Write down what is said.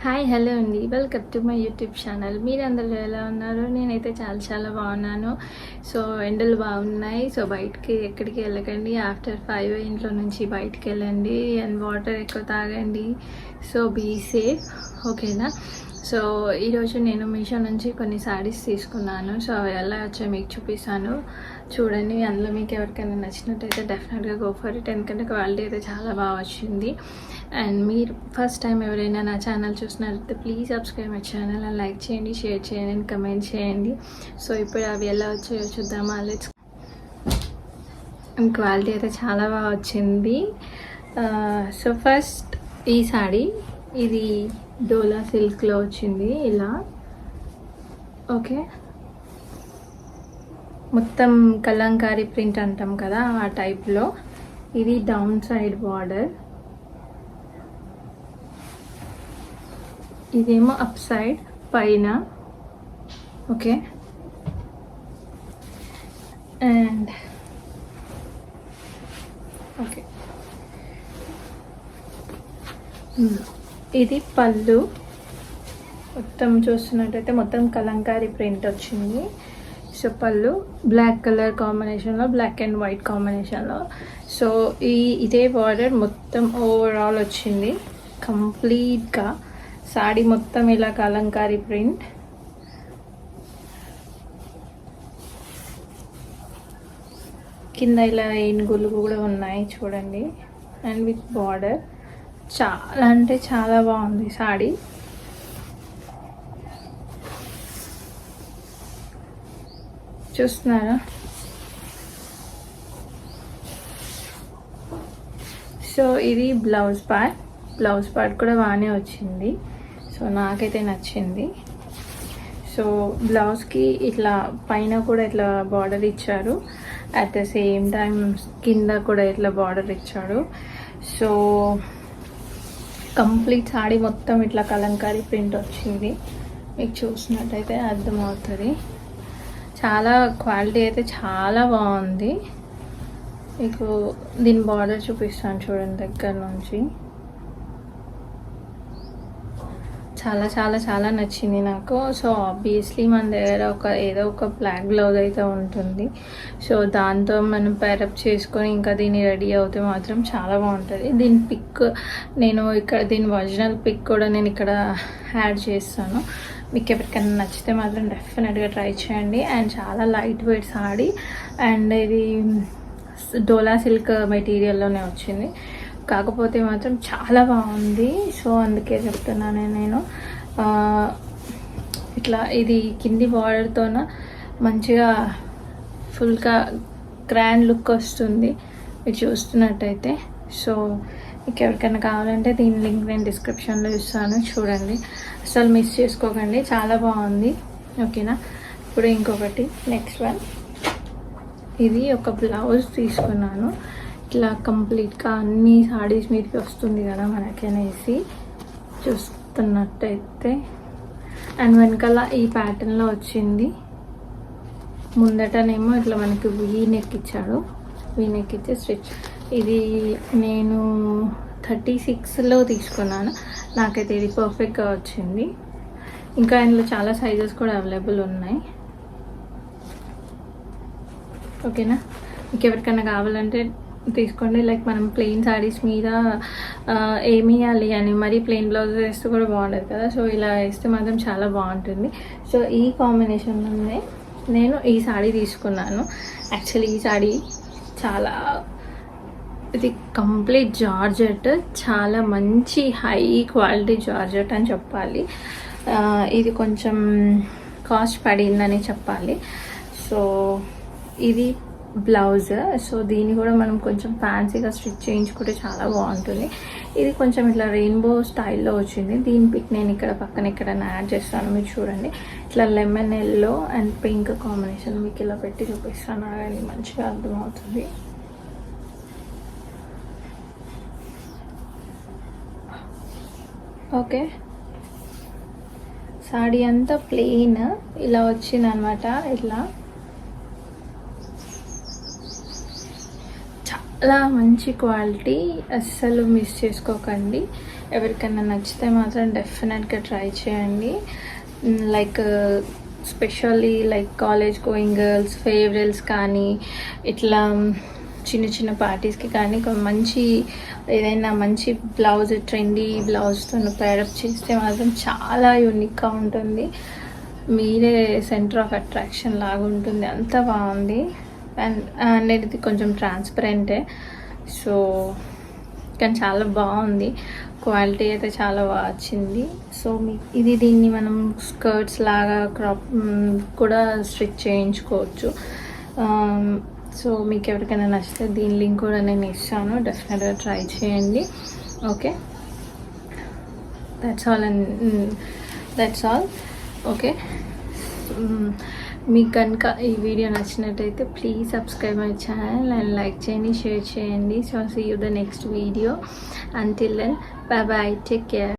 Hi hello అండి, welcome to my YouTube channel. మీరందరూ ఎలా ఉన్నారు? నేనైతే చాలా చాలా బాగున్నాను. సో ఎండలు బాగున్నాయి. సో బయటికి ఎక్కడికి వెళ్ళకండి. ఆఫ్టర్ 5 ఇంట్లో నుంచి బయటికి వెళ్ళండి అండ్ వాటర్ ఎక్కువ తాగండి. సో బీ సేఫ్, ఓకేనా? సో ఈరోజు నేను మీషో నుంచి కొన్ని శారీస్ తీసుకున్నాను. సో అవి ఎలా వచ్చాయో మీకు చూపిస్తాను, చూడండి. అందులో మీకు ఎవరికైనా నచ్చినట్టయితే డెఫినెట్గా గో ఫర్ ఇట్, ఎందుకంటే క్వాలిటీ అయితే చాలా బాగా వచ్చింది. అండ్ మీరు ఫస్ట్ టైం ఎవరైనా నా ఛానల్ చూసినట్లయితే please subscribe my channel and like చేయండి, షేర్ చేయండి అండ్ కమెంట్ చేయండి. సో ఇప్పుడు అవి ఎలా వచ్చాయో చూద్దామా. లెట్స్. క్వాలిటీ అయితే చాలా బాగా వచ్చింది. సో ఫస్ట్ ఈ సారీ, ఇది డోలా సిల్క్లో వచ్చింది ఇలా, ఓకే. మొత్తం కలంకారీ ప్రింట్ అంటాం కదా, ఆ టైప్లో. ఇది డౌన్ సైడ్ బార్డర్, ఇదేమో అప్ సైడ్ పైన, ఓకే. అండ్ ఓకే, ఇది పళ్ళు. మొత్తం చూస్తున్నట్టయితే మొత్తం కలంకారీ ప్రింట్ వచ్చింది. సో పళ్ళు బ్లాక్ కలర్ కాంబినేషన్లో, బ్లాక్ అండ్ వైట్ కాంబినేషన్లో. సో ఇదే బార్డర్ మొత్తం ఓవరాల్ వచ్చింది కంప్లీట్గా. సారీ మొత్తం ఇలా కలంకారీ ప్రింట్. కింద ఇలా ఏనుగులు కూడా ఉన్నాయి చూడండి, అండ్ విత్ బార్డర్. చాలా అంటే చాలా బాగుంది సారీ. చూస్తున్నారా? సో ఇది బ్లౌజ్ పార్ట్ కూడా బాగానే వచ్చింది. సో నాకైతే నచ్చింది. సో బ్లౌజ్కి ఇట్లా పైన కూడా ఇట్లా బార్డర్ ఇచ్చారు, అట్ ద సేమ్ టైం కింద కూడా ఇట్లా బార్డర్ ఇచ్చాడు. సో కంప్లీట్ సారీ మొత్తం ఇట్లా కలంకారీ ప్రింట్ వచ్చింది. మీకు చూసినట్టయితే అర్థమవుతుంది. చాలా క్వాలిటీ అయితే చాలా బాగుంది. మీకు దీని బార్డర్ చూపిస్తాను చూడండి దగ్గర నుంచి. చాలా చాలా చాలా నచ్చింది నాకు. సో ఆబ్వియస్లీ మన దగ్గర ఏదో ఒక బ్లాక్ బ్లౌజ్ అయితే ఉంటుంది. సో దాంతో మనం పేరప్ చేసుకొని ఇంకా దీన్ని రెడీ అవుతే మాత్రం చాలా బాగుంటుంది. దీని పిక్ నేను ఇక్కడ, దీని ఒరిజినల్ పిక్ కూడా నేను ఇక్కడ యాడ్ చేస్తాను. మీకు ఎవరికైనా నచ్చితే మాత్రం డెఫినెట్గా ట్రై చేయండి. అండ్ చాలా లైట్ వెయిట్ సారీ, అండ్ ఇది డోలా సిల్క్ మెటీరియల్లోనే వచ్చింది. కాకపోతే మాత్రం చాలా బాగుంది. సో అందుకే చెప్తున్నాను నేను. ఇట్లా ఇది కింది బార్డర్తోన మంచిగా ఫుల్గా గ్రాండ్ లుక్ వస్తుంది మీరు చూస్తున్నట్టయితే. సో మీకు ఎవరికైనా కావాలంటే దీని లింక్ నేను డిస్క్రిప్షన్లో ఇస్తాను, చూడండి. అసలు మిస్ చేసుకోకండి, చాలా బాగుంది, ఓకేనా. ఇప్పుడు ఇంకొకటి నెక్స్ట్ వన్. ఇది ఒక బ్లౌజ్ తీసుకున్నాను. ఇట్లా కంప్లీట్గా అన్ని సారీస్ మీదకి వస్తుంది కదా మనకనేసి చూస్తున్నట్టయితే. అండ్ వెనకాల ఈ ప్యాటర్న్లో వచ్చింది. ముందటనేమో ఇట్లా మనకి వీ నెక్ ఇచ్చాడు, వీ నెక్ ఇచ్చి స్టిచ్. ఇది నేను 36లో తీసుకున్నాను. నాకైతే ఇది పర్ఫెక్ట్గా వచ్చింది. ఇంకా ఇందులో చాలా సైజెస్ కూడా అవైలబుల్ ఉన్నాయి, ఓకేనా. మీకు ఎవరికైనా కావాలంటే తీసుకోండి. లైక్ మనం ప్లెయిన్ శారీస్ మీద ఏమి వేయాలి అని మరీ ప్లెయిన్ బ్లౌజ్ వేస్తే కూడా బాగుంటుంది కదా. సో ఇలా వేస్తే మాత్రం చాలా బాగుంటుంది. సో ఈ కాంబినేషన్లోనే నేను ఈ సారీ తీసుకున్నాను. యాక్చువల్లీ ఈ సారీ చాలా, ఇది కంప్లీట్ జార్జెట్, చాలా మంచి హై క్వాలిటీ జార్జెట్ అని చెప్పాలి. ఇది కొంచెం కాస్ట్ పడిందని చెప్పాలి. సో ఇది బ్లౌజ్. సో దీన్ని కూడా మనం కొంచెం ఫ్యాన్సీగా స్టిచ్ చేయించుకుంటే చాలా బాగుంటుంది. ఇది కొంచెం ఇట్లా రెయిన్బో స్టైల్లో వచ్చింది. దీని పిక్ నేను ఇక్కడ పక్కన ఇక్కడ యాడ్ చేస్తాను, మీరు చూడండి. ఇట్లా lemon yellow and pink combination మీకు ఇలా పెట్టి చూపిస్తాను, అది మంచిగా అర్థమవుతుంది. ఓకే, సారీ అంతా ప్లెయిన్ ఇలా వచ్చిందనమాట. ఇట్లా చాలా మంచి క్వాలిటీ, అస్సలు మిస్ చేసుకోకండి. ఎవరికైనా నచ్చితే మాత్రం డెఫినెట్గా ట్రై చేయండి. Like specially like college going girls, farewells కానీ ఇట్లా చిన్న చిన్న పార్టీస్కి కానీ మంచి ఏదైనా మంచి బ్లౌజ్, ట్రెండీ బ్లౌజ్తో పేరప్ చేస్తే మాత్రం చాలా యూనిక్గా ఉంటుంది. మీరే సెంటర్ ఆఫ్ అట్రాక్షన్ లాగా ఉంటుంది, అంత బాగుంది. అండ్ ఇది కొంచెం ట్రాన్స్పరెంటే, సో కానీ చాలా బాగుంది. క్వాలిటీ అయితే చాలా బాగా వచ్చింది. సో దీన్ని మనం స్కర్ట్స్ లాగా క్రాప్ కూడా స్టిచ్ చేయించుకోవచ్చు. సో మీకు ఎవరికైనా నచ్చితే దీని లింక్ కూడా నేను ఇస్తాను, డెఫినెట్గా ట్రై చేయండి. Okay, that's all. ఓకే, మీకు కనుక ఈ వీడియో నచ్చినట్టయితే please subscribe my channel and like చేయండి, షేర్ చేయండి. So see you the next video. Until then, bye bye, take care.